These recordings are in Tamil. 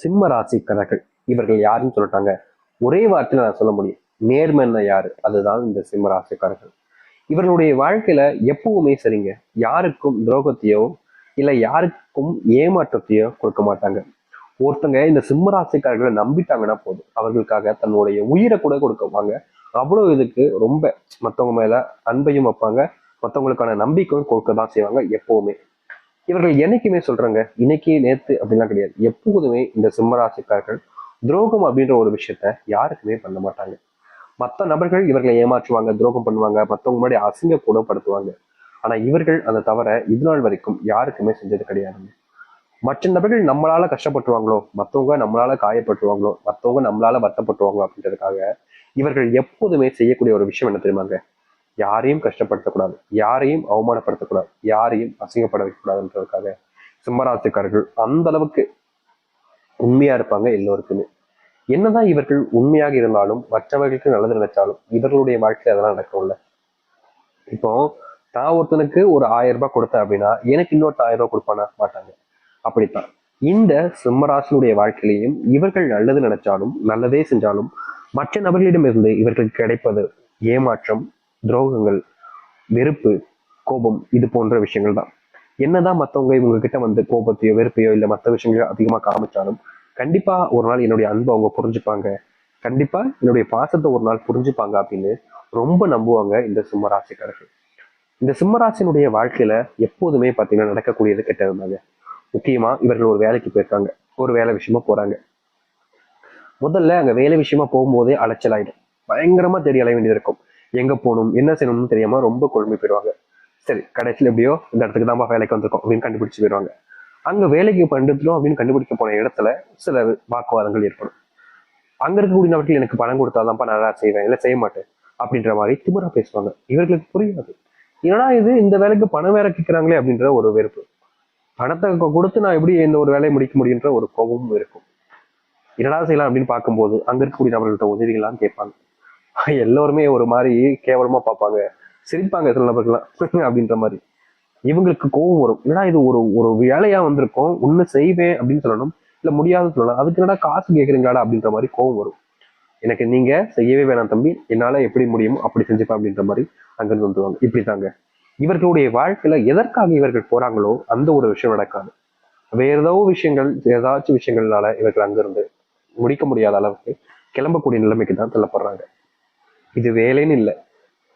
சிம்ம ராசிக்காரர்கள் இவர்கள் யாருன்னு சொல்லிட்டாங்க. ஒரே வார்த்தையில நான் சொல்ல முடியும், நேர்மைன்னா யாரு, அதுதான் இந்த சிம்ம ராசிக்காரர்கள். இவர்களுடைய வாழ்க்கையில எப்பவுமே சரிங்க, யாருக்கும் துரோகத்தையோ இல்ல யாருக்கும் ஏமாற்றத்தையோ கொடுக்க மாட்டாங்க. ஒருத்தங்க இந்த சிம்ம ராசிக்காரர்களை நம்பிட்டாங்கன்னா போதும், அவர்களுக்காக தன்னுடைய உயிரை கூட கொடுக்குவாங்க. அவ்வளவு இதுக்கு ரொம்ப மற்றவங்க மேல அன்பையும் வைப்பாங்க, மற்றவங்களுக்கான நம்பிக்கையும் கொடுக்க தான் செய்வாங்க எப்பவுமே. இவர்கள் என்னைக்குமே சொல்றாங்க, இன்னைக்கு நேத்து அப்படிலாம் கிடையாது. எப்போதுமே இந்த சிம்மராசிக்காரர்கள் துரோகம் அப்படின்ற ஒரு விஷயத்த யாருக்குமே பண்ண மாட்டாங்க. மற்ற நபர்கள் இவர்களை ஏமாற்றுவாங்க, துரோகம் பண்ணுவாங்க, மற்றவங்க முன்னாடி அசிங்க கூட படுத்துவாங்க. ஆனா இவர்கள் அந்த தவிர இது நாள் வரைக்கும் யாருக்குமே செஞ்சது கிடையாதுங்க. மற்ற நபர்கள் நம்மளால கஷ்டப்பட்டுவாங்களோ, மற்றவங்க நம்மளால காயப்பட்டுவாங்களோ, மற்றவங்க நம்மளால வருத்தப்பட்டுவாங்களோ அப்படின்றதுக்காக இவர்கள் எப்போதுமே செய்யக்கூடிய ஒரு விஷயம் என்ன தெரியுமாங்க, யாரையும் கஷ்டப்படுத்தக்கூடாது, யாரையும் அவமானப்படுத்தக்கூடாது, யாரையும் அசிங்கப்பட வைக்கக்கூடாதுன்றதுக்காக சிம்மராசிக்காரர்கள் அந்த அளவுக்கு உண்மையா இருப்பாங்க எல்லோருக்குமே. என்னதான் இவர்கள் உண்மையாக இருந்தாலும் மற்றவர்களுக்கு நல்லது நினைச்சாலும் இவர்களுடைய வாழ்க்கையில அதெல்லாம் நடக்கும்ல. இப்போ நான் ஒருத்தனுக்கு ஒரு 1000 ரூபாய் கொடுத்தேன் அப்படின்னா எனக்கு இன்னொரு 1000 ரூபாய் கொடுப்பானா? மாட்டாங்க. அப்படித்தான் இந்த சிம்மராசினுடைய வாழ்க்கையிலையும் இவர்கள் நல்லது நினைச்சாலும் நல்லதே செஞ்சாலும் மற்ற நபர்களிடமிருந்து இவர்களுக்கு கிடைப்பது ஏமாற்றம், துரோகங்கள், வெறுப்பு, கோபம், இது போன்ற விஷயங்கள் தான். என்னதான் மற்றவங்க இவங்க கிட்ட வந்து கோபத்தையோ வெறுப்பையோ இல்லை மற்ற விஷயங்களோ அதிகமாக காமிச்சாலும் கண்டிப்பா ஒரு நாள் என்னுடைய அன்பை அவங்க புரிஞ்சுப்பாங்க, கண்டிப்பா என்னுடைய பாசத்தை ஒரு நாள் புரிஞ்சுப்பாங்க அப்படின்னு ரொம்ப நம்புவாங்க இந்த சிம்மராசிக்காரர்கள். இந்த சிம்மராசினுடைய வாழ்க்கையில எப்போதுமே பார்த்தீங்கன்னா நடக்கக்கூடியது கெட்டதுதாங்க. முக்கியமா இவர்கள் ஒரு வேலைக்கு போயிருக்காங்க, ஒரு வேலை விஷயமா போறாங்க. முதல்ல அங்க வேலை விஷயமா போகும்போதே அலைச்சலாயிடும், பயங்கரமா தேடி அலைய வேண்டியது இருக்கும். எங்க போகணும் என்ன செய்யணும்னு தெரியாம ரொம்ப குழம்பி போயிடுவாங்க. சரி, கடைசியில் எப்படியோ இந்த இடத்துக்கு தான் வேலைக்கு வந்திருக்கோம் அப்படின்னு கண்டுபிடிச்சு போயிடுவாங்க. அங்க வேலைக்கு பண்ணிருந்தோம் அப்படின்னு கண்டுபிடிக்க போன இடத்துல சில வாக்குவாதங்கள் ஏற்படும். அங்க இருக்கக்கூடிய நபர்கள் எனக்கு பணம் கொடுத்தாதான்ப்பா நல்லா செய்வேன், இல்லை செய்ய மாட்டேன் அப்படின்ற மாதிரி திமிரா பேசுவாங்க. இவர்களுக்கு புரியாது, ஏன்னா இது இந்த வேலைக்கு பணம் வேற கேட்கிறாங்களே அப்படின்ற ஒரு வெறுப்பு. பணத்தை கொடுத்து நான் எப்படி இந்த ஒரு வேலையை முடிக்க முடியுன்ற ஒரு கோபமும் இருக்கும். என்னடா செய்யலாம் அப்படின்னு பார்க்கும்போது அங்க இருக்கக்கூடிய நபர்கள்ட்ட உதவிகள்லாம் கேட்பாங்க. எல்லோருமே ஒரு மாதிரி கேவலமா பார்ப்பாங்க, சிரிப்பாங்க சில நபர்கள்லாம் அப்படின்ற மாதிரி. இவங்களுக்கு கோபம் வரும், ஏன்னா இது ஒரு ஒரு வேலையா வந்திருக்கோம், ஒண்ணு செய்வேன் அப்படின்னு சொல்லணும், இல்ல முடியாதுன்னு சொல்லலாம், அதுக்கு என்னடா காசு கேட்குறீங்களாடா அப்படின்ற மாதிரி கோபம் வரும். எனக்கு நீங்க செய்யவே வேணாம் தம்பி, என்னால எப்படி முடியுமோ அப்படி செஞ்சுப்பேன் அப்படின்ற மாதிரி அங்கிருந்து வந்துருவாங்க. இப்படித்தாங்க இவர்களுடைய வாழ்க்கையில எதற்காக இவர்கள் போறாங்களோ அந்த ஒரு விஷயம் நடக்காது. வேற ஏதோ விஷயங்கள், ஏதாச்சும் விஷயங்கள்னால இவர்கள் அங்கிருந்து முடிக்க முடியாத அளவுக்கு கிளம்பக்கூடிய நிலைமைக்கு தான் தள்ளப்படுறாங்க. இது வேலைன்னு இல்லை,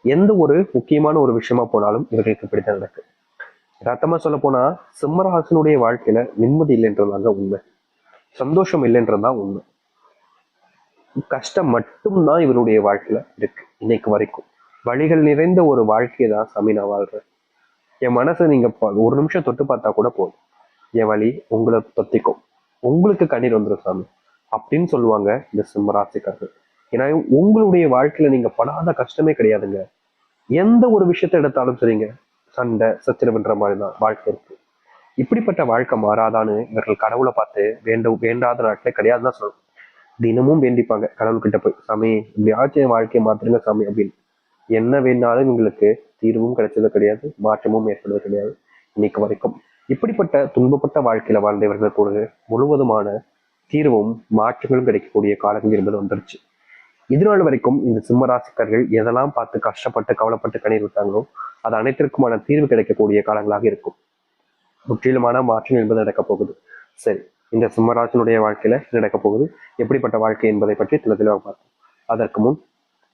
எந்த ஒரு முக்கியமான ஒரு விஷயமா போனாலும் இவர்களுக்கு இப்படித்தான் நடக்கு. யதார்த்தமா சொல்ல போனா சிம்மராசனுடைய வாழ்க்கையில நிம்மதி இல்லைன்றதாங்க உண்மை, சந்தோஷம் இல்லைன்றதுதான் உண்மை. கஷ்டம் மட்டும்தான் இவருடைய வாழ்க்கையில இருக்கு இன்னைக்கு வரைக்கும். வழிகள் நிறைந்த ஒரு வாழ்க்கையை தான் சாமி நான் வாழ்றேன். என் மனசை நீங்க ஒரு நிமிஷம் தொட்டு பார்த்தா கூட போதும், என் வழி உங்களை தொத்திக்கும், உங்களுக்கு கண்ணீர் வந்துடும் சாமி அப்படின்னு சொல்லுவாங்க இந்த சிம்மராசிக்காரர்கள். ஏன்னா உங்களுடைய வாழ்க்கையில நீங்க படாத கஷ்டமே கிடையாதுங்க. எந்த ஒரு விஷயத்த எடுத்தாலும் சரிங்க, சண்டை சச்சரவுன்ற மாதிரிதான் வாழ்க்கை இருக்கு. இப்படிப்பட்ட வாழ்க்கை மாறாதான்னு இவர்கள் கடவுளை பார்த்து வேண்டாத நாட்களே கிடையாதுதான் சொல்லணும். தினமும் வேண்டிப்பாங்க கடவுள்கிட்ட போய், சாமி இப்படியாச்சும் என் வாழ்க்கையை மாத்திருங்க சாமி அப்படின்னு. என்ன வேணாலும் இவங்களுக்கு தீர்வும் கிடைச்சது கிடையாது, மாற்றமும் ஏற்படுவது கிடையாது இன்னைக்கு வரைக்கும். இப்படிப்பட்ட துன்பப்பட்ட வாழ்க்கையில வாழ்ந்தவர்கள் கூட முழுவதுமான தீர்வும் மாற்றங்களும் கிடைக்கக்கூடிய காலங்கள் என்பது வந்துருச்சு. இதனால வரைக்கும் இந்த சிம்மராசிக்காரர்கள் எதெல்லாம் பார்த்து கஷ்டப்பட்டு கவலைப்பட்டு கண்ணீர் விட்டாங்களோ அது அனைத்திற்குமான தீர்வு கிடைக்கக்கூடிய காலங்களாக இருக்கும். முற்றிலுமான மாற்றம் என்பது நடக்கப் போகுது. சரி, இந்த சிம்மராசினுடைய வாழ்க்கையில நடக்க போகுது, எப்படிப்பட்ட வாழ்க்கை என்பதை பற்றி தெளிவாக பார்ப்போம். அதற்கு முன்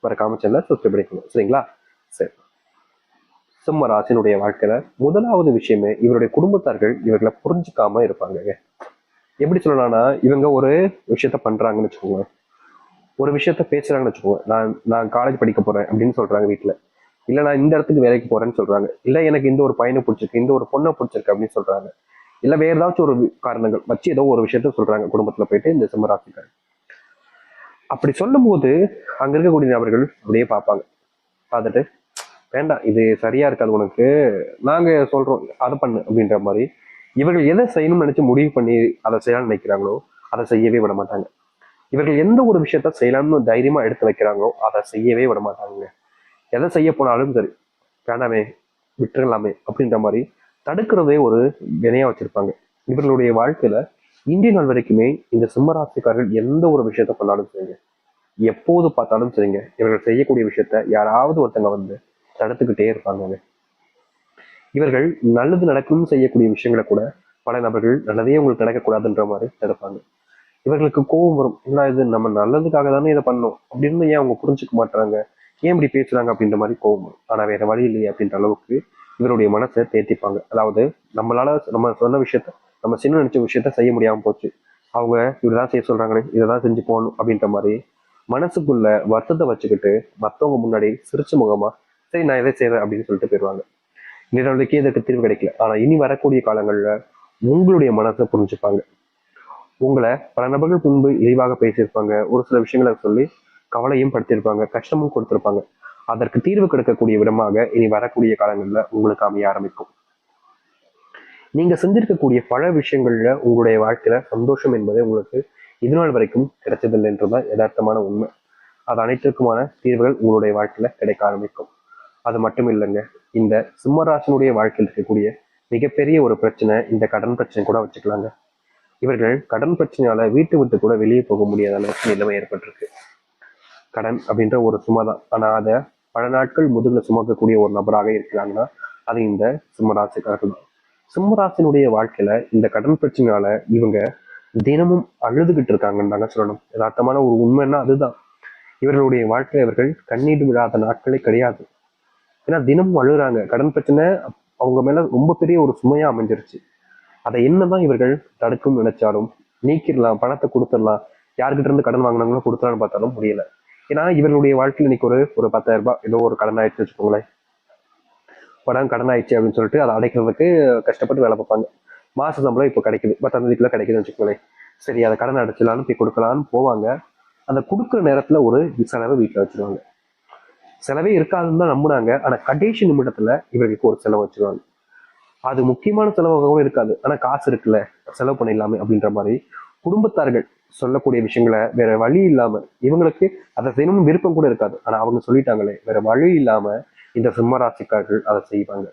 மறக்காம சேனலை சப்ஸ்கிரைப் பண்ணிக்கணும், சரிங்களா? சரி, சிம்ம ராசினுடைய வாழ்க்கையில முதலாவது விஷயமே இவருடைய குடும்பத்தார்கள் இவர்களை புரிஞ்சுக்காம இருப்பாங்க. எப்படி சொல்லலாம்னா, இவங்க ஒரு விஷயத்த பண்றாங்கன்னு வச்சுக்கோங்க, ஒரு விஷயத்த பேசுறாங்கன்னு வச்சுக்கோங்க. நான் நான் காலேஜ் படிக்க போறேன் அப்படின்னு சொல்றாங்க வீட்டுல, இல்ல நான் இந்த இடத்துக்கு வேலைக்கு போறேன்னு சொல்றாங்க, இல்ல எனக்கு இந்த ஒரு பையனை பிடிச்சிருக்கு, இந்த ஒரு பொண்ணை பிடிச்சிருக்கு அப்படின்னு சொல்றாங்க, இல்ல வேற ஏதாச்சும் ஒரு காரணங்கள் வச்சு ஏதோ ஒரு விஷயத்த சொல்றாங்க குடும்பத்துல போயிட்டு இந்த சிம்மராசிக்காரர். அப்படி சொல்லும் போது அங்க இருக்கக்கூடிய நபர்கள் அப்படியே பார்ப்பாங்க, பார்த்துட்டு வேண்டாம் இது சரியா இருக்காது உனக்கு, நாங்க சொல்றோம் அதை பண்ணு அப்படின்ற மாதிரி. இவர்கள் எதை செய்யணும்னு நினைச்சு முடிவு பண்ணி அதை செய்யலாம்னு நினைக்கிறாங்களோ அதை செய்யவே விட மாட்டாங்க. இவர்கள் எந்த ஒரு விஷயத்த செய்யலாம்னு தைரியமா எடுத்து வைக்கிறாங்களோ அதை செய்யவே விட மாட்டாங்க. எதை செய்ய போனாலும் சரி, வேண்டாமே விட்டுறலாமே அப்படின்ற மாதிரி தடுக்கிறதே ஒரு வினையா வச்சிருப்பாங்க. இவர்களுடைய வாழ்க்கையில இந்திய நாள் வரைக்குமே இந்த சிம்மராசிக்காரர்கள் எந்த ஒரு விஷயத்த பண்ணாலும் சரிங்க, எப்போது பார்த்தாலும் சரிங்க, இவர்கள் செய்யக்கூடிய விஷயத்த யாராவது ஒருத்தங்க வந்து தடுத்துக்கிட்டே இருப்பாங்க. இவர்கள் நல்லது நடக்கணும்னு செய்யக்கூடிய விஷயங்களை கூட பல நபர்கள் நல்லதே உங்களுக்கு நடக்கக்கூடாதுன்ற மாதிரி தடுப்பாங்க. இவர்களுக்கு கோபம் வரும், என்ன இது நம்ம நல்லதுக்காக தானே இதை பண்ணோம் அப்படின்னு ஏன் அவங்க புரிஞ்சுக்க மாட்டாங்க, ஏன் இப்படி பேசுறாங்க அப்படின்ற மாதிரி கோபம் வரும். ஆனா வேற வழி இல்லையே அப்படின்ற அளவுக்கு இவருடைய மனசை தேத்திப்பாங்க. அதாவது நம்மளால நம்ம சொன்ன விஷயத்த, நம்ம சின்ன நினைச்ச விஷயத்த செய்ய முடியாம போச்சு, அவங்க இப்படிதான் செய்ய சொல்றாங்களே இதைதான் செஞ்சு போகணும் அப்படின்ற மாதிரி மனசுக்குள்ள வருத்தத்தை வச்சுக்கிட்டு மத்தவங்க முன்னாடி சிரிச்ச முகமா சரி நான் இதை செய்யறேன் அப்படின்னு சொல்லிட்டு போயிடுவாங்க. நிறுவனத்துக்கே இதற்கு தீர்வு கிடைக்கல, ஆனா இனி வரக்கூடிய காலங்கள்ல உங்களுடைய மனசை புரிஞ்சுப்பாங்க. உங்களை பல நபர்கள் முன்பு இழிவாக பேசியிருப்பாங்க, ஒரு சில விஷயங்களை சொல்லி கவலையும் படுத்தியிருப்பாங்க, கஷ்டமும் கொடுத்திருப்பாங்க. அதற்கு தீர்வு கிடைக்கக்கூடிய விதமாக இனி வரக்கூடிய காலங்கள்ல உங்களுக்கு அமைய ஆரம்பிக்கும். நீங்க செஞ்சிருக்கக்கூடிய பல விஷயங்கள்ல உங்களுடைய வாழ்க்கையில சந்தோஷம் என்பது உங்களுக்கு இதுநாள் வரைக்கும் கிடைச்சதில்லை என்றுதான் யதார்த்தமான உண்மை. அது அனைத்திற்குமான தீர்வுகள் உங்களுடைய வாழ்க்கையில கிடைக்க ஆரம்பிக்கும். அது மட்டும் இல்லைங்க, இந்த சிம்மராசினுடைய வாழ்க்கையில் இருக்கக்கூடிய மிகப்பெரிய ஒரு பிரச்சனை இந்த கடன் பிரச்சனை கூட வச்சுக்கலாங்க. இவர்கள் கடன் பிரச்சனையால வீட்டு விட்டு கூட வெளியே போக முடியாத அளவுக்கு நிலைமை ஏற்பட்டிருக்கு. கடன் அப்படின்ற ஒரு சுமை தான், ஆனா அதை பல நாட்கள் முதுகுல சுமக்கக்கூடிய ஒரு நபராக இருக்கிறாங்கன்னா அது இந்த சிம்மராசிக்காரர்கள் தான். சிம்மராசினுடைய வாழ்க்கையில இந்த கடன் பிரச்சனையால இவங்க தினமும் அழுதுகிட்டு இருக்காங்கன்னு தாங்க சொல்லணும். யதார்த்தமான ஒரு உண்மைன்னா அதுதான். இவர்களுடைய வாழ்க்கையில இவர்கள் கண்ணீர் விழாத நாட்களே கிடையாது. ஏன்னா தினமும் அழுகுறாங்க. கடன் பிரச்சனை அவங்க மேல ரொம்ப பெரிய ஒரு சுமையா அமைஞ்சிருச்சு. அதை என்னதான் இவர்கள் தடுக்கும் நினைச்சாலும் நீக்கிடலாம், பணத்தை கொடுத்துடலாம், யார்கிட்ட இருந்து கடன் வாங்கினாங்களோ கொடுத்துலான்னு பார்த்தாலும் முடியல. ஏன்னா இவர்களுடைய வாழ்க்கையில் இன்னைக்கு ஒரு 10,000 ரூபாய் ஏதோ ஒரு கடன் ஆயிடுச்சு வச்சுக்கோங்களேன். படம் கடன் ஆயிடுச்சு அப்படின்னு சொல்லிட்டு அதை அடைக்கிறதுக்கு கஷ்டப்பட்டு வேலை பார்ப்பாங்க. மாச சம்பளம் இப்போ கிடைக்குது, 10ஆம் தேதிக்குள்ள கிடைக்குதுன்னு வச்சுக்கோங்களேன். சரி அதை கடன் அடைச்சலான்னு போய் கொடுக்கலான்னு போவாங்க. அந்த கொடுக்குற நேரத்துல ஒரு செலவை வீட்டில் வச்சிருவாங்க. செலவே இருக்காதுன்னு தான் நம்புனாங்க, ஆனா கடைசி நிமிடத்துல இவர்களுக்கு ஒரு செலவு வச்சிருவாங்க. அது முக்கியமான செலவாகவும் இருக்காது, ஆனா காசு இருக்குல்ல செலவு பண்ணிடலாமே அப்படின்ற மாதிரி குடும்பத்தார்கள் சொல்லக்கூடிய விஷயங்களை வேற வழி இல்லாம இவங்களுக்கு அதை செய்யணும் விருப்பம் கூட இருக்காது, ஆனா அவங்க சொல்லிட்டாங்களே வேற வழி இல்லாம இந்த சிம்மராசிக்காரர்கள் அதை செய்வாங்க.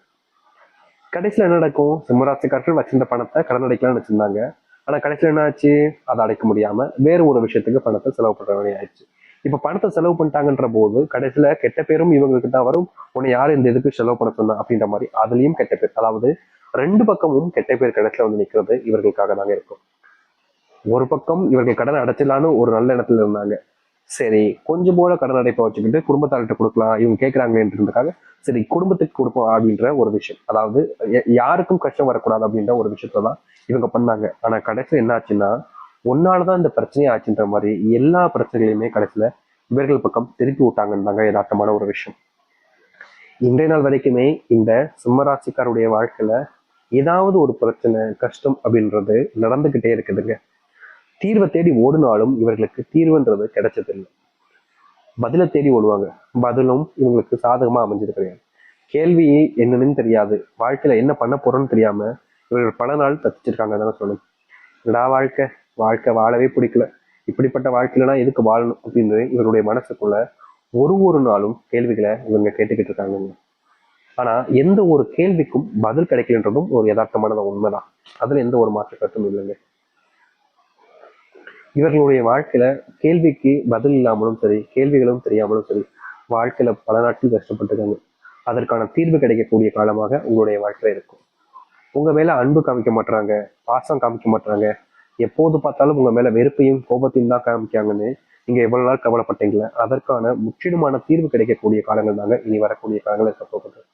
கடைசியில என்ன நடக்கும், சிம்மராசிக்காரர்கள் வச்சிருந்த பணத்தை கடன் அடைக்கலாம்னு வச்சிருந்தாங்க, ஆனா கடைசியில என்ன ஆச்சு, அதை அடைக்க முடியாம வேற ஒரு விஷயத்துக்கு பணத்தை செலவு பண்ற வேலையை ஆயிடுச்சு. இப்ப பணத்தை செலவு பண்ணிட்டாங்கன்ற போது கடைசியில கெட்ட பேரும் இவங்களுக்கு தான் வரும். உன்னை யாரு இந்த இதுக்கு செலவு பண்ண சொன்னா அப்படின்ற மாதிரி அதுலயும் கெட்ட பேர். அதாவது ரெண்டு பக்கமும் கெட்ட பேர் கடைசியில வந்து நிக்கிறது இவர்களுக்காக தாங்க இருக்கும். ஒரு பக்கம் இவர்கள் கடன் அடைச்சலான்னு ஒரு நல்ல இடத்துல இருந்தாங்க, சரி கொஞ்சம் போல கடன் அடைப்பை வச்சுக்கிட்டு குடும்பத்தார்கிட்ட கொடுக்கலாம் இவங்க கேட்கறாங்களேன்றதுக்காக சரி குடும்பத்துக்கு கொடுப்போம் அப்படின்ற ஒரு விஷயம், அதாவது யாருக்கும் கஷ்டம் வரக்கூடாது அப்படின்ற ஒரு விஷயத்தான் இவங்க பண்ணாங்க. ஆனா கடைசியில் என்ன ஆச்சுன்னா ஒன்னாலதான் இந்த பிரச்சனையே ஆச்சுன்ற மாதிரி எல்லா பிரச்சனைகளையுமே கடைசியில இவர்கள் பக்கம் திருப்பி விட்டாங்கன்னு தாங்க யதார்த்தமான ஒரு விஷயம். இன்றைய நாள் வரைக்குமே இந்த சிம்மராசிக்காருடைய வாழ்க்கையில ஏதாவது ஒரு பிரச்சனை கஷ்டம் அப்படின்றது நடந்துகிட்டே இருக்குதுங்க. தீர்வை தேடி ஓடினாலும் இவர்களுக்கு தீர்வுன்றது கிடைச்சதில்லை. பதிலை தேடி ஓடுவாங்க, பதிலும் இவங்களுக்கு சாதகமா அமைஞ்சது கிடையாது. கேள்வி என்னன்னு தெரியாது, வாழ்க்கையில என்ன பண்ண போறோம்னு தெரியாம இவர்கள் பல நாள் தப்பிச்சிருக்காங்க தானே சொல்லணும். என்னடா வாழ்க்கை, வாழ்க்கை வாழவே பிடிக்கல, இப்படிப்பட்ட வாழ்க்கையிலனா எதுக்கு வாழணும் அப்படின்னு இவருடைய மனசுக்குள்ள ஒரு நாளும் கேள்விகளை இவங்க கேட்டுக்கிட்டு இருக்காங்க. ஆனா எந்த ஒரு கேள்விக்கும் பதில் கிடைக்கலன்றதும் ஒரு யதார்த்தமான உண்மைதான், அதுல எந்த ஒரு மாற்று கருத்தும் இல்லைங்க. இவர்களுடைய வாழ்க்கையில கேள்விக்கு பதில் இல்லாமலும் சரி, கேள்விகளும் தெரியாமலும் சரி, வாழ்க்கையில பல நாட்கள் கஷ்டப்பட்டுருக்காங்க. அதற்கான தீர்வு கிடைக்கக்கூடிய காலமாக உங்களுடைய வாழ்க்கையில இருக்கும். உங்க மேல அன்பு காமிக்க மாட்டாங்க, பாசம் காமிக்க மாட்டாங்க, எப்போது பார்த்தாலும் உங்க மேல வெறுப்பையும் கோபத்தையும் தான் காமிக்காங்கன்னு நீங்க எவ்வளவு நாள் கவலைப்பட்டீங்களே அதற்கான முற்றிலுமான தீர்வு கிடைக்கக்கூடிய காலங்கள் தாங்க இனி வரக்கூடிய காலங்கள் இருக்க.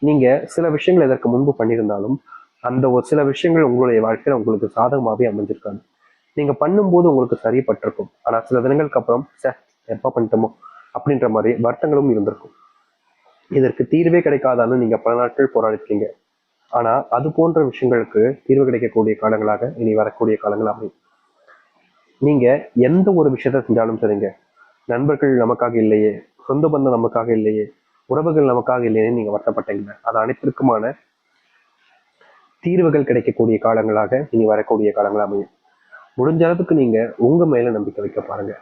நீங்க சில விஷயங்கள் இதற்கு முன்பு பண்ணியிருந்தாலும் அந்த ஒரு சில விஷயங்கள் உங்களுடைய வாழ்க்கையில உங்களுக்கு சாதகமாகவே அமைஞ்சிருக்காங்க. நீங்க பண்ணும்போது உங்களுக்கு சரிப்பட்டிருக்கும், ஆனா சில தினங்களுக்கு அப்புறம் எப்ப பண்ணிட்டோமோ அப்படின்ற மாதிரி வருத்தங்களும் இருந்திருக்கும். இதற்கு தீர்வே கிடைக்காதான்னு நீங்க பல நாட்கள் போராடிருக்கீங்க. ஆனா அது போன்ற விஷயங்களுக்கு தீர்வு கிடைக்கக்கூடிய காலங்களாக இனி வரக்கூடிய காலங்கள் அமையும். நீங்க எந்த ஒரு விஷயத்த செஞ்சாலும் சரிங்க, நண்பர்கள் நமக்காக இல்லையே, சொந்த பந்தம் நமக்காக இல்லையே, உறவுகள் நமக்காக இல்லையே நீங்க வருத்தப்பட்டீங்க, அது அனைத்திற்குமான தீர்வுகள் கிடைக்கக்கூடிய காலங்களாக இனி வரக்கூடிய காலங்கள் அமையும். முடிஞ்ச அளவுக்கு நீங்க உங்க மேல நம்பிக்கை வைக்க பாருங்க.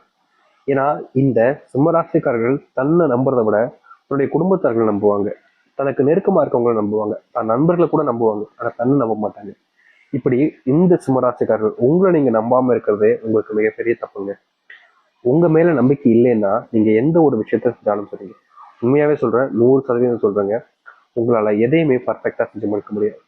ஏன்னா இந்த சிம்மராசிக்காரர்கள் தன்னை நம்புறதை விட தன்னுடைய குடும்பத்தார்கள் நம்புவாங்க, தனக்கு நெருக்கமா இருக்கவங்களை நம்புவாங்க, தன் நண்பர்களை கூட நம்புவாங்க, ஆனா தன்னை நம்ப மாட்டாங்க. இப்படி இந்த சிம்மராசிக்காரர்கள் உங்களை நீங்க நம்பாம இருக்கிறதே உங்களுக்கு மிகப்பெரிய தப்புங்க. உங்க மேல நம்பிக்கை இல்லைன்னா நீங்க எந்த ஒரு விஷயத்த செஞ்சாலும் சரிங்க. உண்மையாவே சொல்றேன், 100% சொல்றேங்க. உங்களால எதையுமே பர்ஃபெக்டா செஞ்சு முடிக்க முடியாது.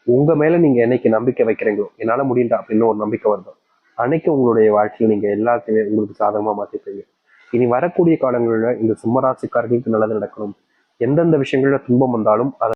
உங்க மேல நீங்க என்னைக்கு நம்பிக்கை வைக்கிறீங்களோ, என்னால முடியும்டா அப்படின்னு ஒரு நம்பிக்கை வருதோ, அன்னைக்கு உங்களுடைய வாழ்க்கையை நீங்க எல்லாத்தையுமே உங்களுக்கு சாதகமா மாத்திப்பீங்க. இனி வரக்கூடிய காலங்களில் இந்த சிம்மராசிக்காரர்களுக்கு நல்லது நடக்கணும். எந்தெந்த விஷயங்கள்ல துன்பம் வந்தாலும் அதை